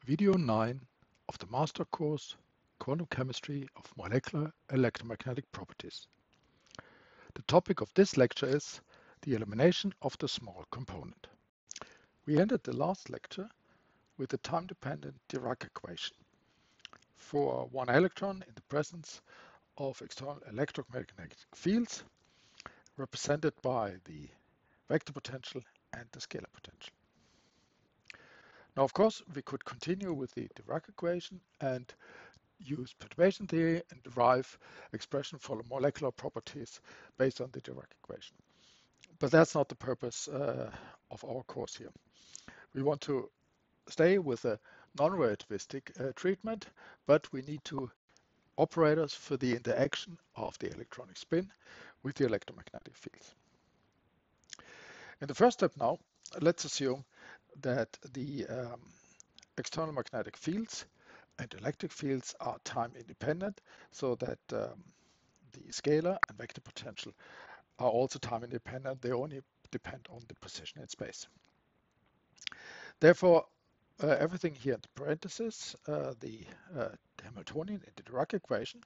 Video 9 of the master course Quantum Chemistry of Molecular Electromagnetic Properties. The topic of this lecture is the elimination of the small component. We ended the last lecture with the time-dependent Dirac equation for one electron in the presence of external electromagnetic fields represented by the vector potential and the scalar potential. Now, of course, we could continue with the Dirac equation and use perturbation theory and derive expression for the molecular properties based on the Dirac equation. But that's not the purpose of our course here. We want to stay with a non-relativistic treatment, but we need to operators for the interaction of the electronic spin with the electromagnetic fields. In the first step now, let's assume that the external magnetic fields and electric fields are time independent, so that the scalar and vector potential are also time independent. They only depend on the position in space. Therefore, everything here in the parentheses, the Hamiltonian in the Dirac equation,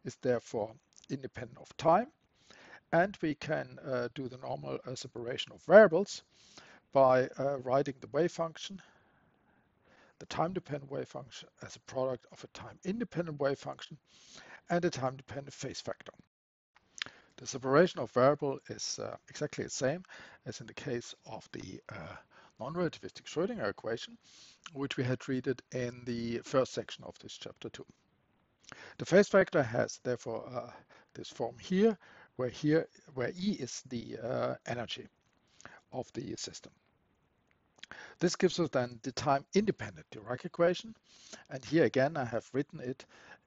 is therefore independent of time, and we can do the normal separation of variables by writing the wave function, the time-dependent wave function, as a product of a time-independent wave function and a time-dependent phase factor. The separation of variable is exactly the same as in the case of the non-relativistic Schrodinger equation, which we had treated in the first section of this chapter 2. The phase factor has therefore this form here, where E is the energy of the system. This gives us then the time-independent Dirac equation, and here again I have written it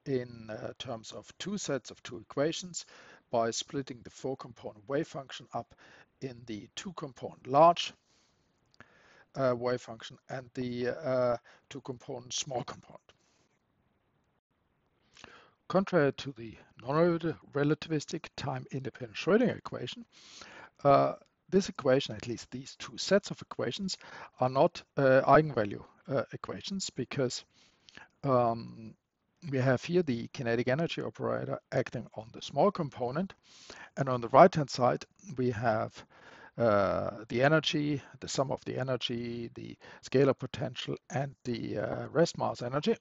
in terms of two sets of two equations by splitting the four-component wave function up in the two-component large wave function and the two-component small component. Contrary to the non-relativistic time-independent Schrodinger equation, this equation, at least these two sets of equations, are not eigenvalue equations, because we have here the kinetic energy operator acting on the small component, and on the right-hand side we have the energy, the sum of the energy, the scalar potential, and the rest mass energy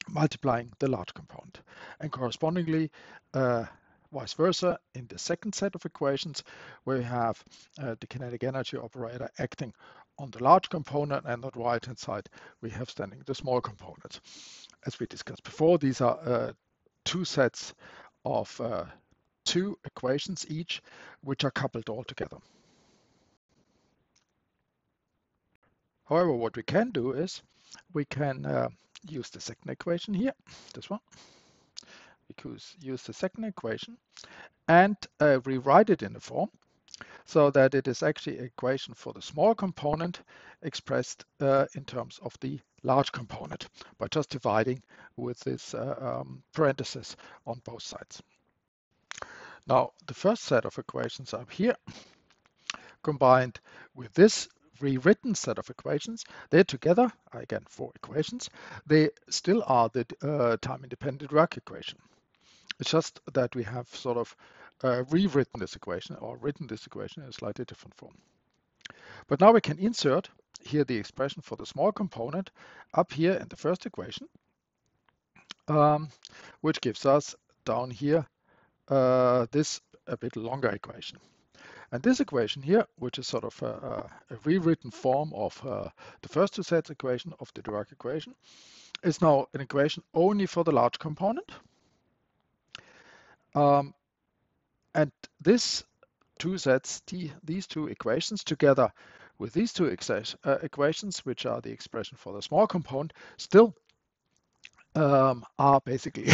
multiplying the large component, and correspondingly vice versa in the second set of equations, where we have the kinetic energy operator acting on the large component, and on the right hand side we have standing the small component. As we discussed before, these are two sets of two equations each, which are coupled all together. However, what we can do is we can use the second equation here, this one. We could use the second equation and rewrite it in the form so that it is actually an equation for the small component expressed in terms of the large component by just dividing with this parenthesis on both sides. Now, the first set of equations up here, combined with this rewritten set of equations, they're together, again, four equations. They still are the time-independent Dirac equation. It's just that we have sort of rewritten this equation, or written this equation in a slightly different form. But now we can insert here the expression for the small component up here in the first equation, which gives us down here this a bit longer equation. And this equation here, which is sort of a rewritten form of the first two sets equation of the Dirac equation, is now an equation only for the large component. And these two sets, these two equations, together with these two equations, which are the expression for the small component, still are basically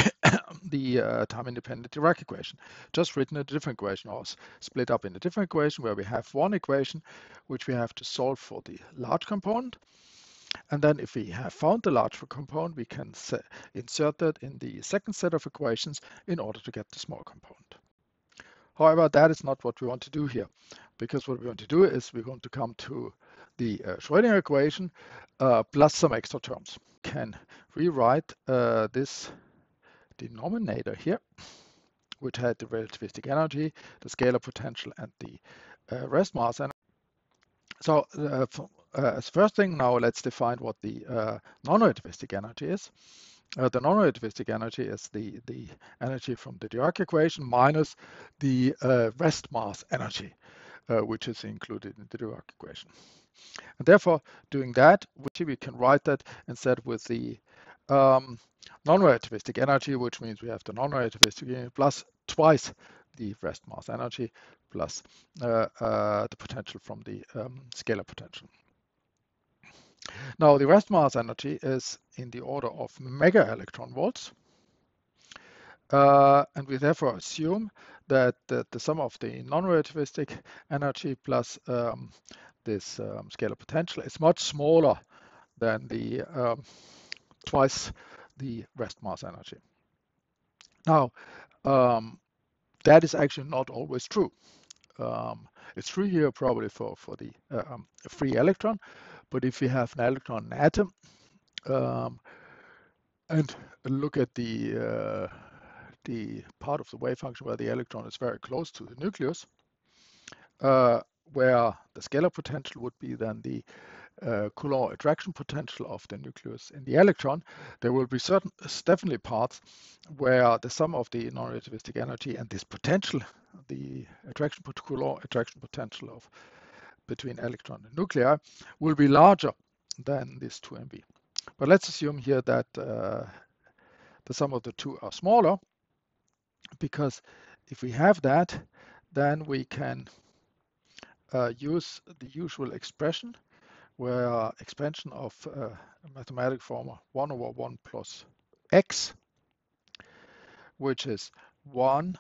the time-independent Dirac equation, just written in a different equation, or split up in a different equation, where we have one equation which we have to solve for the large component. And then if we have found the large component, we can insert that in the second set of equations in order to get the small component. However, that is not what we want to do here, because what we want to do is we want to come to the Schrodinger equation plus some extra terms. Can rewrite this denominator here, which had the relativistic energy, the scalar potential, and the rest mass energy. So as first thing, now let's define what the non-relativistic energy is. The non-relativistic energy is the energy from the Dirac equation minus the rest mass energy, which is included in the Dirac equation. And therefore, doing that, we can write that instead with the non-relativistic energy, which means we have the non-relativistic energy plus twice the rest mass energy plus the potential from the scalar potential. Now, the rest mass energy is in the order of mega electron volts. And we therefore assume that the sum of the non-relativistic energy plus this scalar potential is much smaller than the twice the rest mass energy. Now, that is actually not always true. It's true here probably for the free electron, but if we have an electron atom and look at the part of the wave function where the electron is very close to the nucleus, where the scalar potential would be then the Coulomb attraction potential of the nucleus in the electron, there will be definitely parts where the sum of the non-relativistic energy and this potential, the Coulomb attraction potential of between electron and nuclei, will be larger than this 2 MV. But let's assume here that the sum of the two are smaller, because if we have that, then we can use the usual expression where expansion of a mathematical formula 1 over 1 plus x, which is 1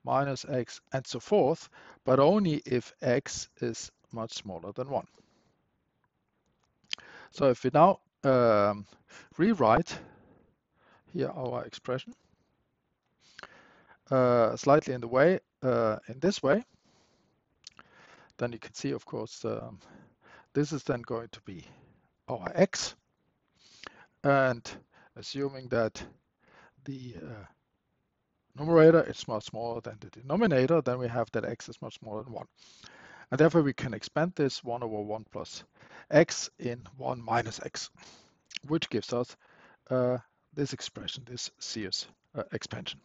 minus x and so forth, but only if x is much smaller than 1. So if we now rewrite here our expression slightly in the way, in this way, then you can see, of course, this is then going to be our x, and assuming that the numerator is much smaller than the denominator, then we have that x is much smaller than 1. And therefore we can expand this 1 over 1 plus x in 1 minus x, which gives us this expression, this Sears expansion.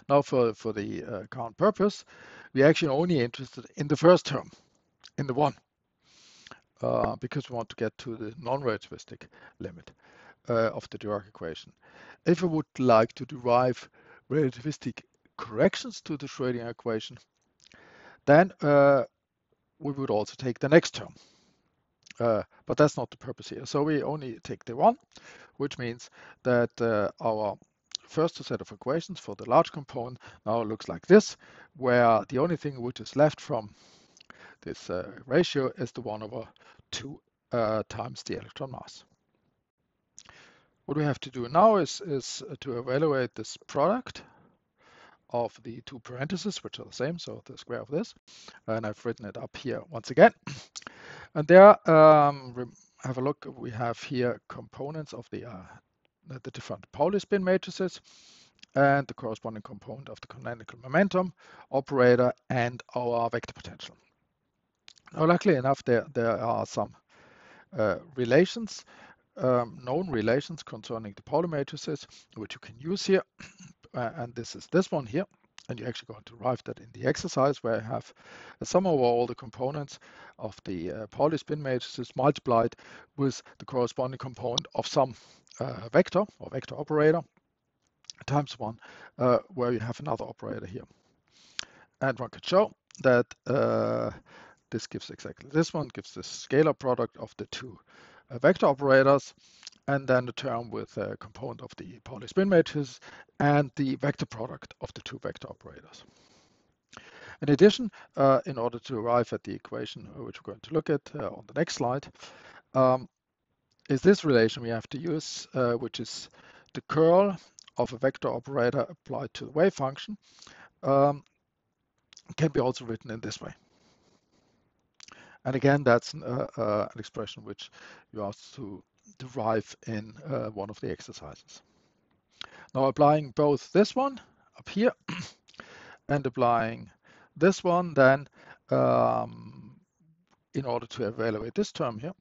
Now for the current purpose, we're actually only interested in the first term, in the 1. Because we want to get to the non-relativistic limit of the Dirac equation. If we would like to derive relativistic corrections to the Schrodinger equation, then we would also take the next term. But that's not the purpose here. So we only take the 1, which means that our first set of equations for the large component now looks like this, where the only thing which is left from this ratio is the 1 over 2 times the electron mass. What we have to do now is to evaluate this product of the two parentheses, which are the same, so the square of this, and I've written it up here once again. And there, have a look, we have here components of the different Pauli spin matrices and the corresponding component of the canonical momentum, operator, and our vector potential. Now, luckily enough, there are some relations, known relations concerning the Pauli matrices, which you can use here. And this is this one here. And you're actually going to derive that in the exercise, where I have a sum over all the components of the Pauli spin matrices multiplied with the corresponding component of some vector or vector operator times 1, where you have another operator here. And one could show that this gives exactly this one, gives the scalar product of the two vector operators, and then the term with a component of the Pauli spin matrix and the vector product of the two vector operators. In addition, in order to arrive at the equation which we're going to look at on the next slide, is this relation we have to use, which is the curl of a vector operator applied to the wave function, can be also written in this way. And again, that's an expression which you asked to derive in one of the exercises. Now applying both this one up here and applying this one, then in order to evaluate this term here,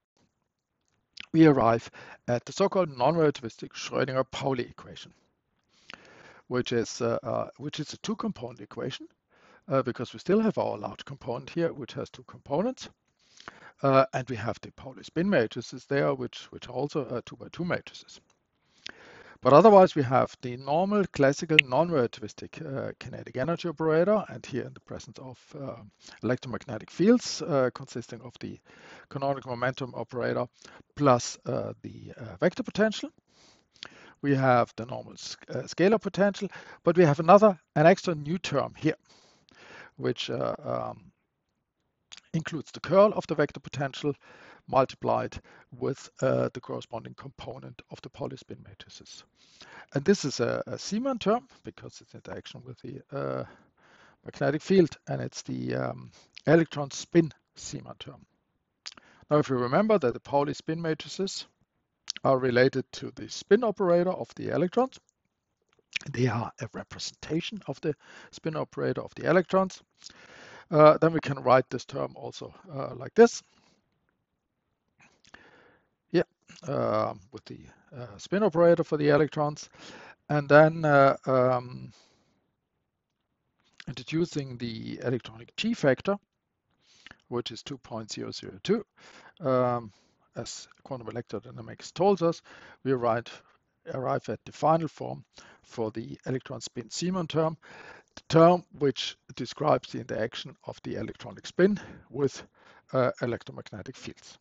we arrive at the so-called non-relativistic Schrodinger-Pauli equation, which is a two-component equation because we still have our large component here, which has two components. And we have the Pauli spin matrices there, which are also 2x2 matrices. But otherwise, we have the normal classical non-relativistic kinetic energy operator, and here in the presence of electromagnetic fields consisting of the canonical momentum operator plus the vector potential. We have the normal scalar potential, but we have an extra new term here, which includes the curl of the vector potential multiplied with the corresponding component of the Pauli spin matrices. And this is a Riemann term because it's interaction with the magnetic field, and it's the electron spin Riemann term. Now, if you remember that the Pauli spin matrices are related to the spin operator of the electrons, they are a representation of the spin operator of the electrons. Then we can write this term also like this. Yeah, with the spin operator for the electrons. And then introducing the electronic G factor, which is 2.002. As quantum electrodynamics tells us, we arrive at the final form for the electron spin Riemann term, the term which describes the interaction of the electronic spin with electromagnetic fields.